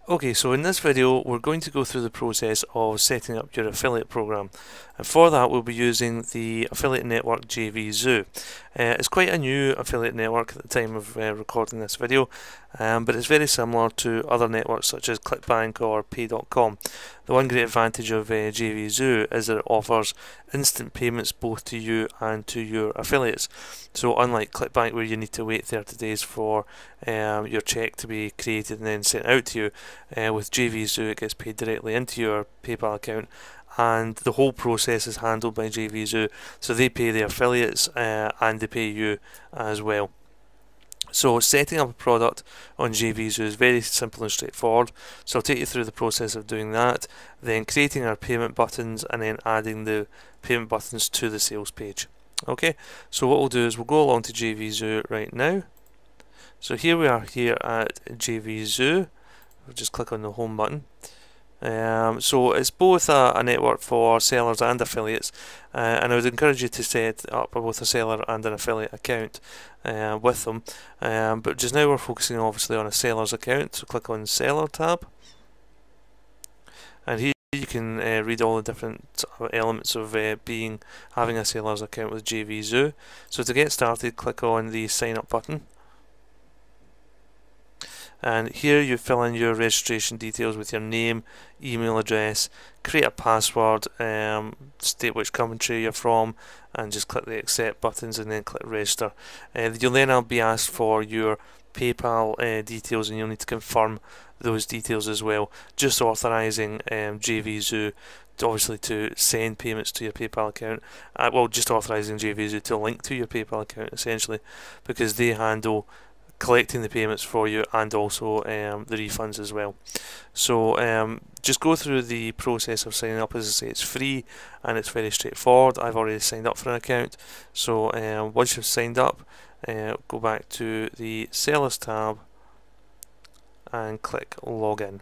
Okay, so in this video we're going to go through the process of setting up your affiliate program, and for that we'll be using the affiliate network JVZoo. It's quite a new affiliate network at the time of recording this video, but it's very similar to other networks such as ClickBank or Pay.com. The one great advantage of JVZoo is that it offers instant payments both to you and to your affiliates. So unlike ClickBank, where you need to wait 30 days for your check to be created and then sent out to you, with JVZoo it gets paid directly into your PayPal account, and the whole process is handled by JVZoo, so they pay the affiliates and they pay you as well. So setting up a product on JVZoo is very simple and straightforward, so I'll take you through the process of doing that, then creating our payment buttons, and then adding the payment buttons to the sales page. Okay, so what we'll do is we'll go along to JVZoo right now. So here we are here at JVZoo. We'll just click on the home button. So it's both a network for sellers and affiliates, and I would encourage you to set up both a seller and an affiliate account with them, but just now we're focusing obviously on a seller's account, so click on Seller tab, and here you can read all the different elements of having a seller's account with JVZoo. So to get started, click on the sign up button. And here you fill in your registration details with your name, email address, create a password, state which country you're from, and just click the accept buttons and then click register. You'll then be asked for your PayPal details, and you'll need to confirm those details as well, just authorising JVZoo obviously to send payments to your PayPal account. Well, just authorising JVZoo to link to your PayPal account essentially, because they handle collecting the payments for you and also the refunds as well. So just go through the process of signing up. As I say, it's free and it's very straightforward. I've already signed up for an account, so once you've signed up, go back to the Sellers tab and click Login.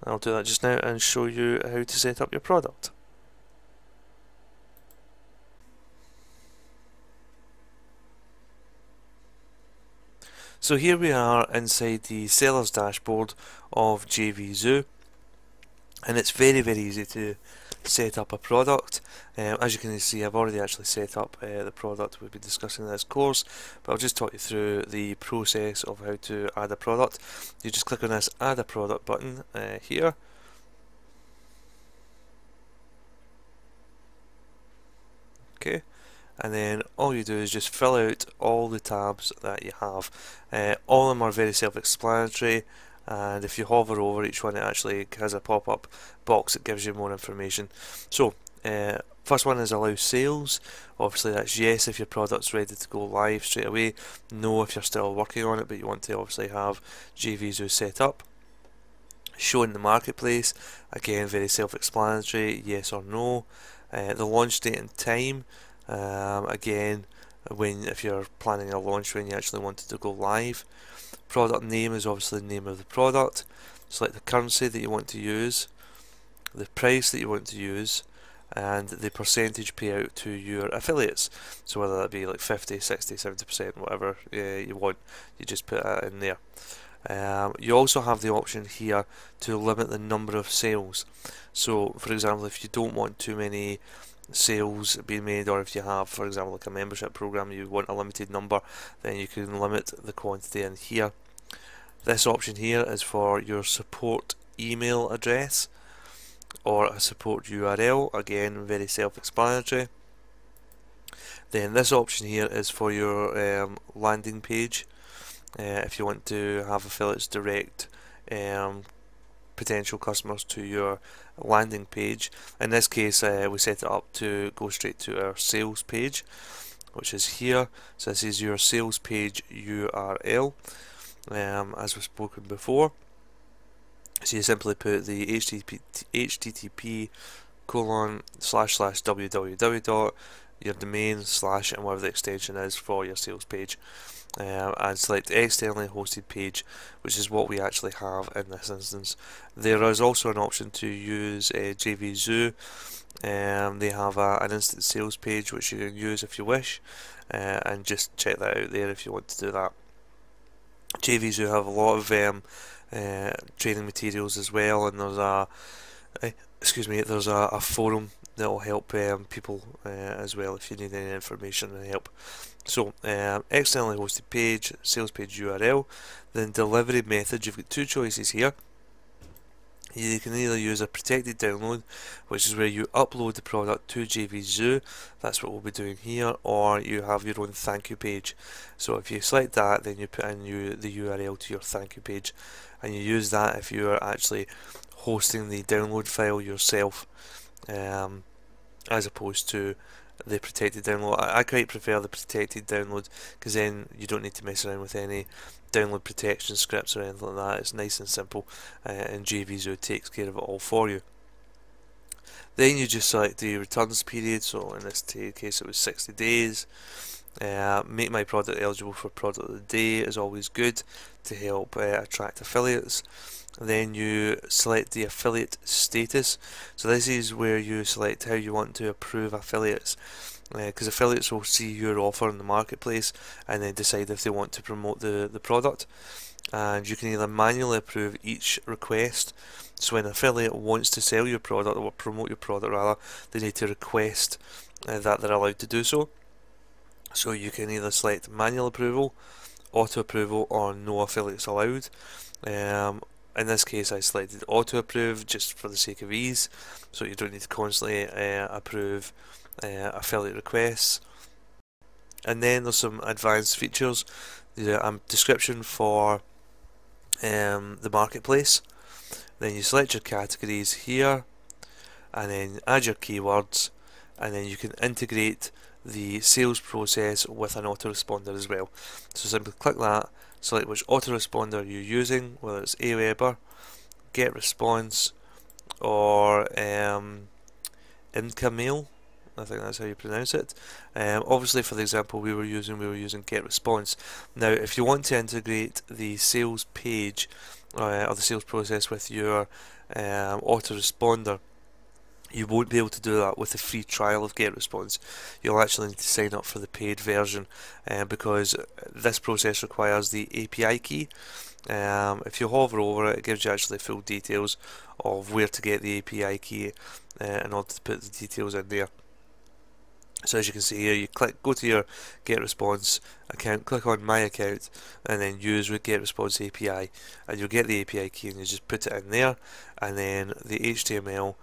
I'll do that just now and show you how to set up your product. So here we are inside the seller's dashboard of JVZoo, and it's very easy to set up a product. As you can see, I've already actually set up the product we'll be discussing in this course, but I'll just talk you through the process of how to add a product. You just click on this add a product button here. Okay. And then all you do is just fill out all the tabs that you have. All of them are very self-explanatory, and if you hover over each one, it actually has a pop-up box that gives you more information. So first one is allow sales. Obviously that's yes if your product's ready to go live straight away, no if you're still working on it but you want to obviously have JVZoo set up. Show in the marketplace, again very self-explanatory, yes or no. The launch date and time, again, if you're planning a launch when you actually wanted to go live. Product name is obviously the name of the product. Select the currency that you want to use, the price that you want to use, and the percentage payout to your affiliates. So whether that be like 50, 60, 70%, whatever you want, you just put that in there. You also have the option here to limit the number of sales. So for example, if you don't want too many sales being made, or if you have, for example, like a membership program, you want a limited number, then you can limit the quantity in here. This option here is for your support email address or a support URL, again very self-explanatory. Then this option here is for your landing page, if you want to have affiliates direct potential customers to your landing page. In this case we set it up to go straight to our sales page, which is here. So this is your sales page URL, as we've spoken before. So you simply put the http://www. your domain / and whatever the extension is for your sales page, and select externally hosted page, which is what we actually have in this instance. There is also an option to use JVZoo. They have an instant sales page which you can use if you wish, and just check that out there if you want to do that. JVZoo have a lot of training materials as well, and there's a forum that will help people as well if you need any information and help. So, externally hosted page, sales page URL, then delivery method. You've got two choices here. You can either use a protected download, which is where you upload the product to JVZoo, that's what we'll be doing here, or you have your own thank you page. So if you select that, then you put in the URL to your thank you page, and you use that if you are actually hosting the download file yourself, as opposed to the protected download. I quite prefer the protected download because then you don't need to mess around with any download protection scripts or anything like that. It's nice and simple, and JVZoo takes care of it all for you. Then you just select the returns period, so in this case it was 60 days. Make my product eligible for product of the day is always good to help attract affiliates. Then you select the affiliate status. So this is where you select how you want to approve affiliates, because affiliates will see your offer in the marketplace and then decide if they want to promote the product. And you can either manually approve each request. So when an affiliate wants to sell your product, or promote your product rather, they need to request that they're allowed to do so. So you can either select manual approval, auto approval, or no affiliates allowed. In this case I selected auto approve just for the sake of ease, so you don't need to constantly approve affiliate requests. And then there's some advanced features. The description for the marketplace. Then you select your categories here, and then add your keywords, and then you can integrate the sales process with an autoresponder as well. So simply click that, select which autoresponder you're using, whether it's Aweber, GetResponse, or Incamail. I think that's how you pronounce it. Obviously, for the example we were using GetResponse. Now, if you want to integrate the sales page or the sales process with your autoresponder, you won't be able to do that with the free trial of GetResponse. You'll actually need to sign up for the paid version, because this process requires the API key. If you hover over it, it gives you actually full details of where to get the API key in order to put the details in there. So as you can see here, you go to your GetResponse account, click on My Account, and then use with GetResponse API, and you'll get the API key, and you just put it in there, and then the HTML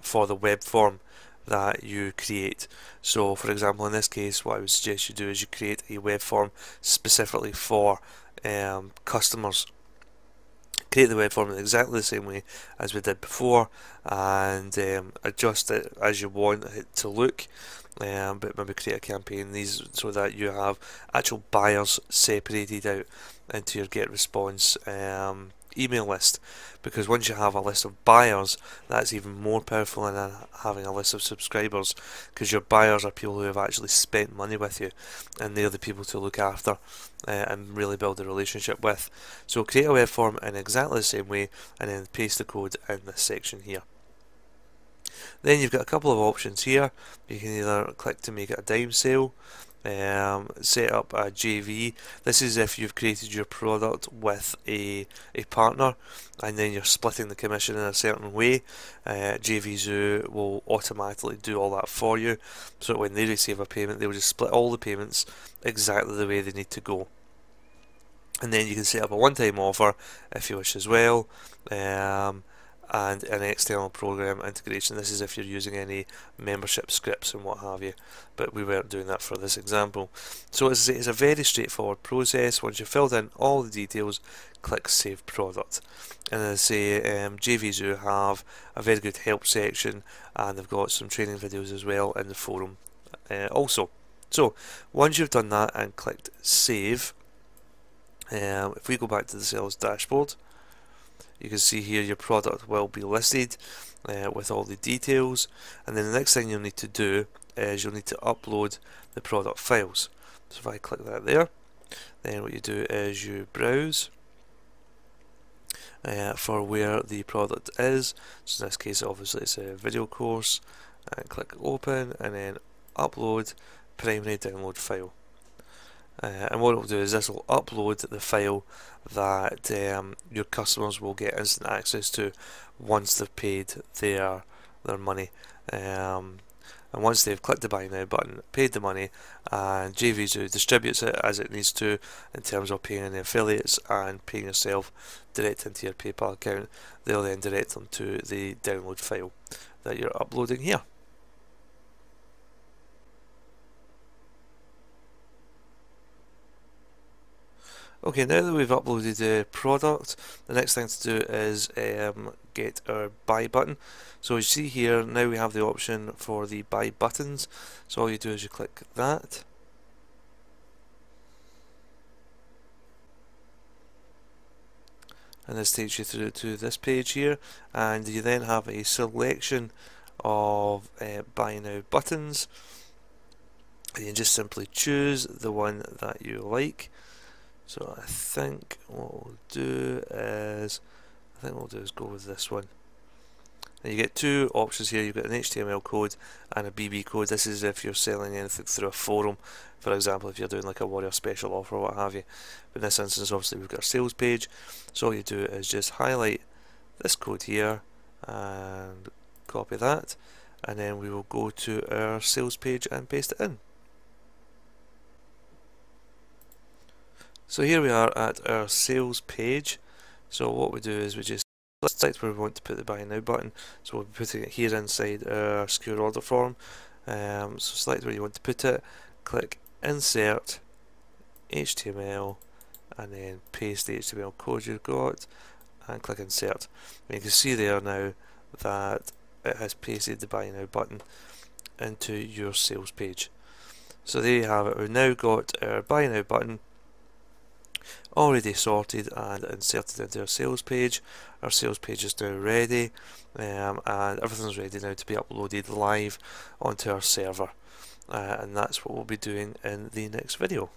for the web form that you create. So for example, in this case, what I would suggest you do is you create a web form specifically for customers. Create the web form in exactly the same way as we did before, and adjust it as you want it to look, but maybe create a campaign so that you have actual buyers separated out into your GetResponse email list, because once you have a list of buyers, that's even more powerful than having a list of subscribers, because your buyers are people who have actually spent money with you, and they're the people to look after and really build a relationship with. So create a web form in exactly the same way, and then paste the code in this section here. Then you've got a couple of options here. You can either click to make it a dime sale, set up a JV. This is if you've created your product with a partner and then you're splitting the commission in a certain way. JVZoo will automatically do all that for you, so when they receive a payment they'll just split all the payments exactly the way they need to go. And then you can set up a one-time offer if you wish as well, and an external program integration. This is if you're using any membership scripts and what have you, but we weren't doing that for this example. So it's a very straightforward process. Once you've filled in all the details, click Save Product. And as I say, JVZoo have a very good help section, and they've got some training videos as well in the forum also. So once you've done that and clicked Save, if we go back to the sales dashboard, you can see here your product will be listed with all the details, and then the next thing you'll need to do is you'll need to upload the product files. So if I click that there, then what you do is you browse for where the product is. So in this case obviously it's a video course, and click open, and then upload primary download file. And what it will do is this will upload the file that your customers will get instant access to once they've paid their money. And once they've clicked the buy now button, paid the money, and JVZoo distributes it as it needs to in terms of paying the affiliates and paying yourself direct into your PayPal account, they'll then direct them to the download file that you're uploading here. Okay, now that we've uploaded the product, the next thing to do is get our buy button. So you see here, now we have the option for the buy buttons. So all you do is you click that. And this takes you through to this page here, and you then have a selection of buy now buttons. And you just simply choose the one that you like. So I think what we'll do is go with this one. And you get two options here. You've got an HTML code and a BB code. This is if you're selling anything through a forum, for example, if you're doing like a warrior special offer or what have you. But in this instance, obviously we've got our sales page. So all you do is just highlight this code here and copy that, and then we will go to our sales page and paste it in. So here we are at our sales page. So what we do is we just select where we want to put the buy now button. So we'll be putting it here inside our secure order form. So select where you want to put it, click insert HTML, and then paste the HTML code you've got and click insert. And you can see there now that it has pasted the buy now button into your sales page. So there you have it. We've now got our buy now button already sorted and inserted into our sales page. Our sales page is now ready, and everything's ready now to be uploaded live onto our server, and that's what we'll be doing in the next video.